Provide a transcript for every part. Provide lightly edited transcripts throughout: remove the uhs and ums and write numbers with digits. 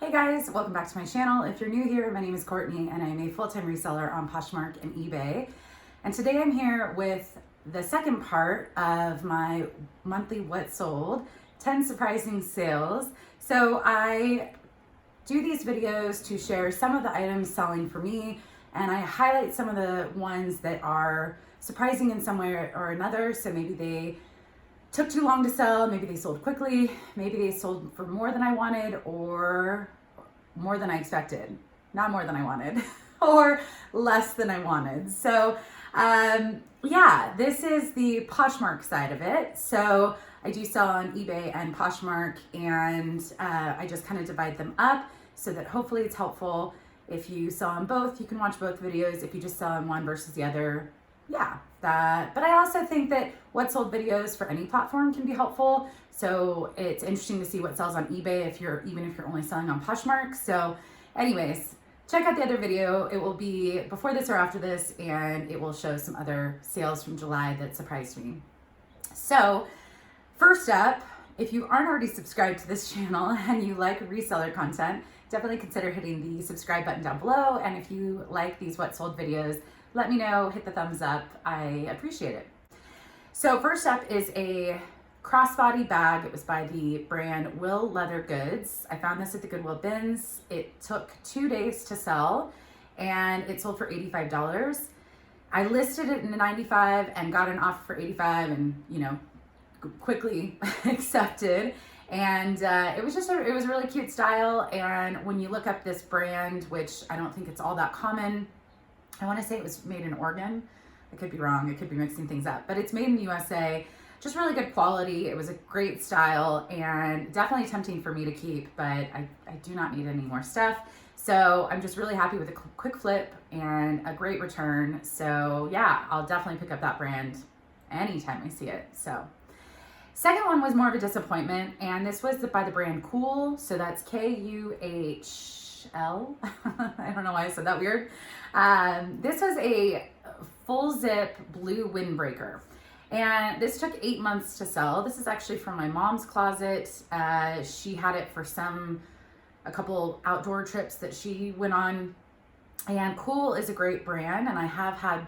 Hey guys, welcome back to my channel. If you're new here, my name is Courtney and I'm a full-time reseller on Poshmark and eBay. And today I'm here with the second part of my monthly what sold, 10 surprising sales. So I do these videos to share some of the items selling for me, and I highlight some of the ones that are surprising in some way or another. So maybe they took too long to sell, maybe they sold quickly, maybe they sold for more than I wanted or more than I expected, not more than I wanted, or less than I wanted. So yeah, this is the Poshmark side of it. So I do sell on eBay and Poshmark, and I just kind of divide them up so that hopefully it's helpful. If you sell on both, you can watch both videos. If you just sell on one versus the other, yeah, that. But I also think that what sold videos for any platform can be helpful. So it's interesting to see what sells on eBay even if you're only selling on Poshmark. So anyways, check out the other video. It will be before this or after this, and it will show some other sales from July that surprised me. So first up, if you aren't already subscribed to this channel and you like reseller content, definitely consider hitting the subscribe button down below. And if you like these what sold videos, let me know, hit the thumbs up. I appreciate it. So first up is a crossbody bag. It was by the brand Will Leather Goods. I found this at the Goodwill bins. It took 2 days to sell and it sold for $85. I listed it in $95 and got an offer for $85 and, quickly accepted. And it was it was a really cute style. And when you look up this brand, which I don't think it's all that common, I want to say it was made in Oregon. I could be wrong. I could be mixing things up, but it's made in the USA. Just really good quality. It was a great style and definitely tempting for me to keep, but I do not need any more stuff. So I'm just really happy with a quick flip and a great return. So yeah, I'll definitely pick up that brand anytime I see it. So second one was more of a disappointment, and this was by the brand Cool. So that's Kuhl. I don't know why I said that weird. This was a full zip blue windbreaker, and this took 8 months to sell. This is actually from my mom's closet. She had it for a couple outdoor trips that she went on, and Cool is a great brand, and I have had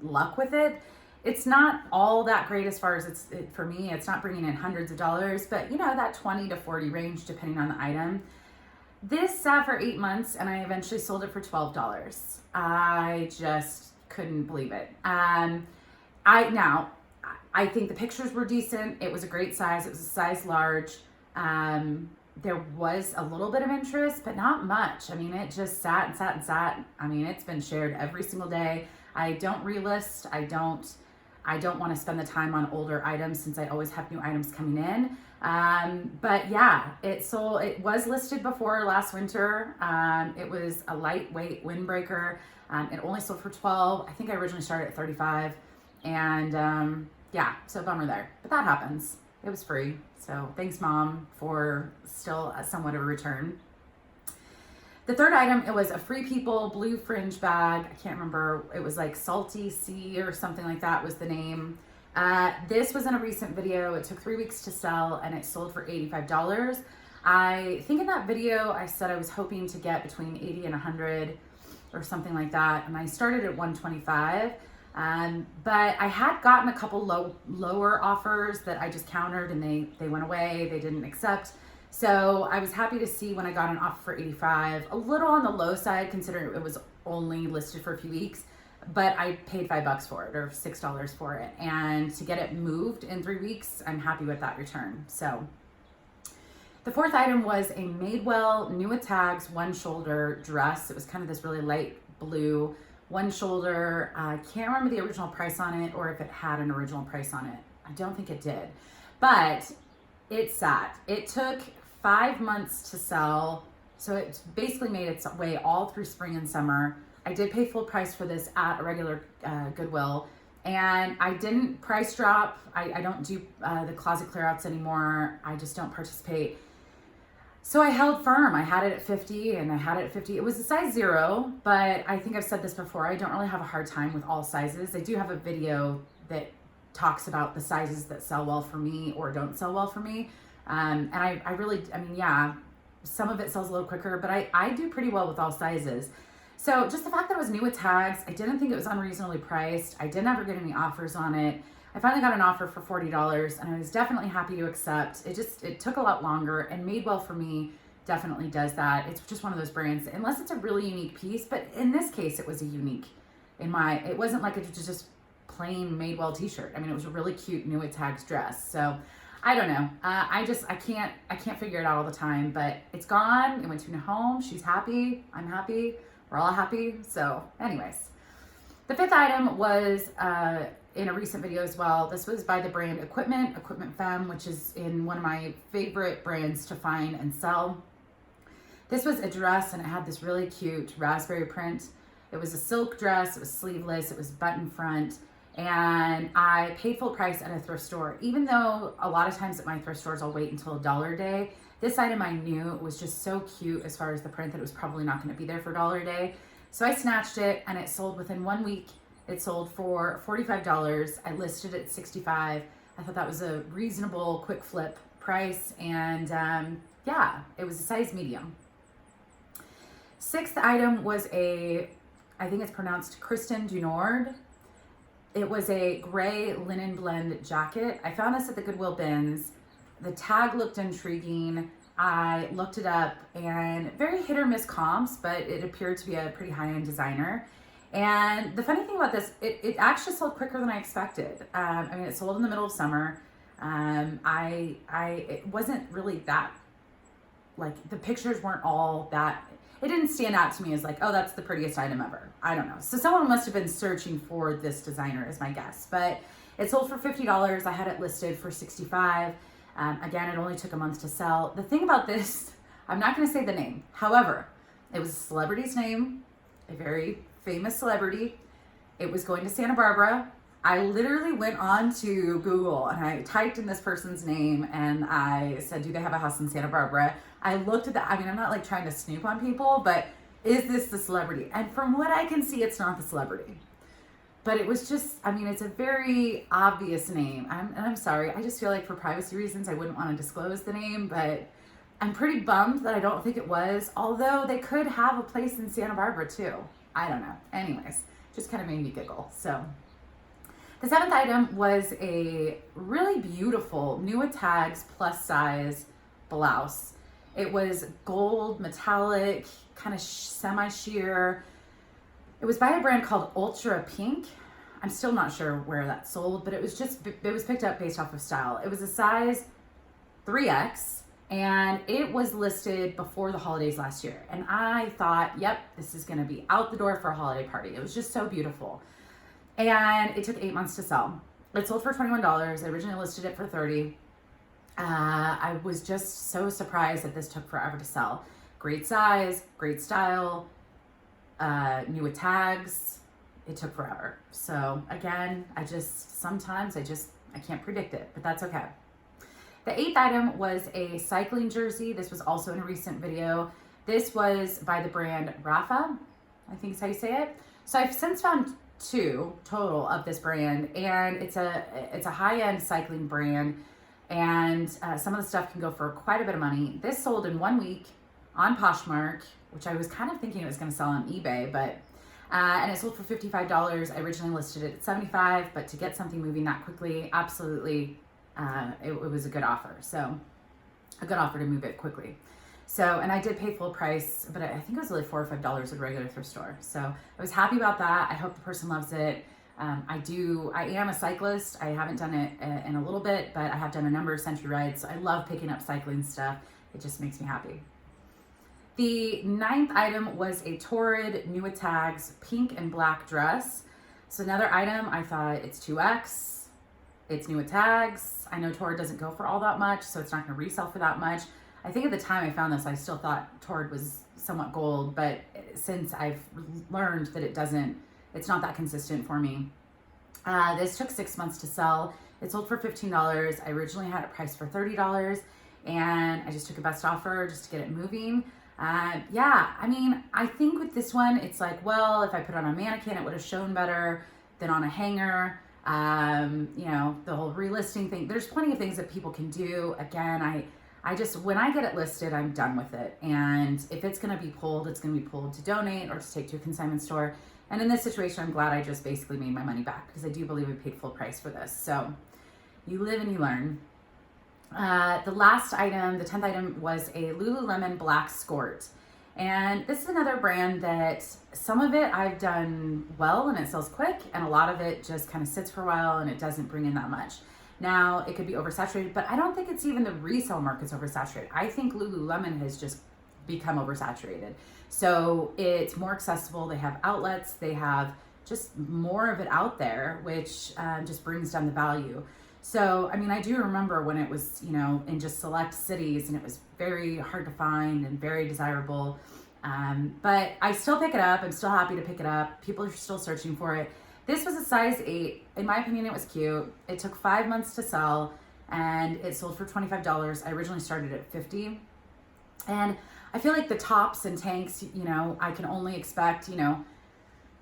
luck with it. It's not all that great as far as for me. It's not bringing in hundreds of dollars, but that 20 to 40 range depending on the item. This sat for 8 months and I eventually sold it for $12. I just couldn't believe it. I think the pictures were decent. It was a great size. It was a size large. There was a little bit of interest, but not much. I mean, it just sat and sat and sat. I mean, it's been shared every single day. I don't relist. I don't want to spend the time on older items since I always have new items coming in. But yeah, it sold. It was listed before last winter. It was a lightweight windbreaker. It only sold for $12. I think I originally started at $35, and yeah, so bummer there. But that happens. It was free, so thanks, Mom, for still somewhat of a return. The third item, it was a Free People blue fringe bag. I can't remember. It was like Salty Sea or something like that was the name. This was in a recent video. It took 3 weeks to sell and it sold for $85. I think in that video, I said I was hoping to get between 80 and 100 or something like that. And I started at 125. But I had gotten a couple lower offers that I just countered and they went away. They didn't accept. So I was happy to see when I got an offer for $85, a little on the low side considering it was only listed for a few weeks, but I paid $5 for it or $6 for it. And to get it moved in 3 weeks, I'm happy with that return. So the fourth item was a Madewell nuit tags one shoulder dress. It was kind of this really light blue one shoulder. I can't remember the original price on it or if it had an original price on it. I don't think it did, but it sat. It took 5 months to sell, so it basically made its way all through spring and summer. I did pay full price for this at a regular Goodwill, and I didn't price drop. I don't do the closet clear outs anymore. I just don't participate. So I held firm. I had it at 50 and I had it at 50. It was a size 0, but I think I've said this before. I don't really have a hard time with all sizes. I do have a video that talks about the sizes that sell well for me or don't sell well for me. And I really, yeah, some of it sells a little quicker, but I do pretty well with all sizes. So just the fact that it was new with tags, I didn't think it was unreasonably priced. I didn't ever get any offers on it. I finally got an offer for $40 and I was definitely happy to accept. It took a lot longer, and Madewell for me definitely does that. It's just one of those brands, unless it's a really unique piece, but in this case, it was a unique it wasn't like it was just plain Madewell t-shirt. I mean, it was a really cute new with tags dress. So I don't know. I can't figure it out all the time, but it's gone. It went to a new home. She's happy. I'm happy. We're all happy. So anyways, the fifth item was in a recent video as well. This was by the brand Equipment Femme, which is in one of my favorite brands to find and sell. This was a dress and it had this really cute raspberry print. It was a silk dress. It was sleeveless. It was button front. And I paid full price at a thrift store. Even though a lot of times at my thrift stores, I'll wait until $1 a day. This item I knew was just so cute as far as the print that it was probably not going to be there for $1 a day. So I snatched it and it sold within 1 week. It sold for $45. I listed it at $65. I thought that was a reasonable quick flip price. And yeah, it was a size medium. Sixth item was I think it's pronounced Kristen du Nord. It was a gray linen blend jacket. I found this at the Goodwill bins. The tag looked intriguing. I looked it up and very hit or miss comps, but it appeared to be a pretty high-end designer. And the funny thing about this, it actually sold quicker than I expected. I mean, it sold in the middle of summer. It wasn't really that, like, the pictures weren't all that, it didn't stand out to me as like, oh, that's the prettiest item ever. I don't know. So someone must have been searching for this designer is my guess, but it sold for $50. I had it listed for $65. Again, it only took a month to sell. The thing about this, I'm not going to say the name. However, it was a celebrity's name, a very famous celebrity. It was going to Santa Barbara. I literally went on to Google and I typed in this person's name and I said, do they have a house in Santa Barbara? I looked at that. I mean, I'm not like trying to snoop on people, but is this the celebrity? And from what I can see, it's not the celebrity. But it was just, I mean, it's a very obvious name. I'm sorry. I just feel like for privacy reasons, I wouldn't want to disclose the name, but I'm pretty bummed that I don't think it was, although they could have a place in Santa Barbara too. I don't know. Anyways, just kind of made me giggle. So the seventh item was a really beautiful new with tags plus size blouse. It was gold, metallic, kind of semi-sheer. It was by a brand called Ultra Pink. I'm still not sure where that sold, but it was picked up based off of style. It was a size 3X and it was listed before the holidays last year. And I thought, yep, this is gonna be out the door for a holiday party. It was just so beautiful. And it took 8 months to sell. It sold for $21. I originally listed it for $30. I was just so surprised that this took forever to sell. Great size, great style, new with tags. It took forever. So again, sometimes I can't predict it, but that's okay. The eighth item was a cycling jersey. This was also in a recent video. This was by the brand Rafa, I think is how you say it. So I've since found 2 total of this brand, and it's a high-end cycling brand, and some of the stuff can go for quite a bit of money. This sold in 1 week on Poshmark, which I was kind of thinking it was going to sell on eBay, but and it sold for $55. I originally listed it at $75, but to get something moving that quickly, absolutely, it was a good offer. So a good offer to move it quickly. So, and I did pay full price, but I think it was only $4 or $5 at a regular thrift store. So I was happy about that. I hope the person loves it. I am a cyclist. I haven't done it in a little bit, but I have done a number of century rides. So I love picking up cycling stuff. It just makes me happy. The ninth item was a Torrid new with tags pink and black dress. So another item, I thought it's 2X. It's new with tags. I know Torrid doesn't go for all that much, so it's not going to resell for that much. I think at the time I found this, I still thought Torrid was somewhat gold, but since I've learned that it's not that consistent for me. This took 6 months to sell. It sold for $15. I originally had it priced for $30, and I just took a best offer just to get it moving. Yeah, I mean, I think with this one, it's like, well, if I put it on a mannequin, it would have shown better than on a hanger. You know, the whole relisting thing. There's plenty of things that people can do. Again, when I get it listed, I'm done with it. And if it's going to be pulled, it's going to be pulled to donate or to take to a consignment store. And in this situation, I'm glad I just basically made my money back, because I do believe I paid full price for this. So you live and you learn. The last item, the 10th item, was a Lululemon black skirt. And this is another brand that some of it I've done well and it sells quick, and a lot of it just kind of sits for a while and it doesn't bring in that much. Now, it could be oversaturated, but I don't think it's even the resale market's oversaturated. I think Lululemon has just become oversaturated. So it's more accessible. They have outlets. They have just more of it out there, which just brings down the value. So, I mean, I do remember when it was, in just select cities, and it was very hard to find and very desirable. But I still pick it up. I'm still happy to pick it up. People are still searching for it. This was a size 8. In my opinion, it was cute. It took 5 months to sell, and it sold for $25. I originally started at $50. And I feel like the tops and tanks, I can only expect,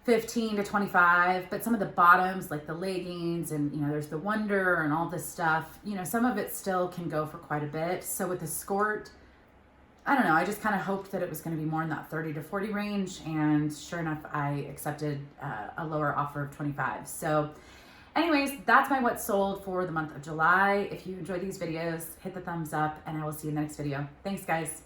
15 to 25, but some of the bottoms, like the leggings and, there's the Wonder and all this stuff, some of it still can go for quite a bit. So with the skirt, I don't know, I just kind of hoped that it was going to be more in that 30 to 40 range, and sure enough, I accepted a lower offer of 25. So anyways, that's my what's sold for the month of July. If you enjoy these videos, hit the thumbs up, and I will see you in the next video. Thanks, guys.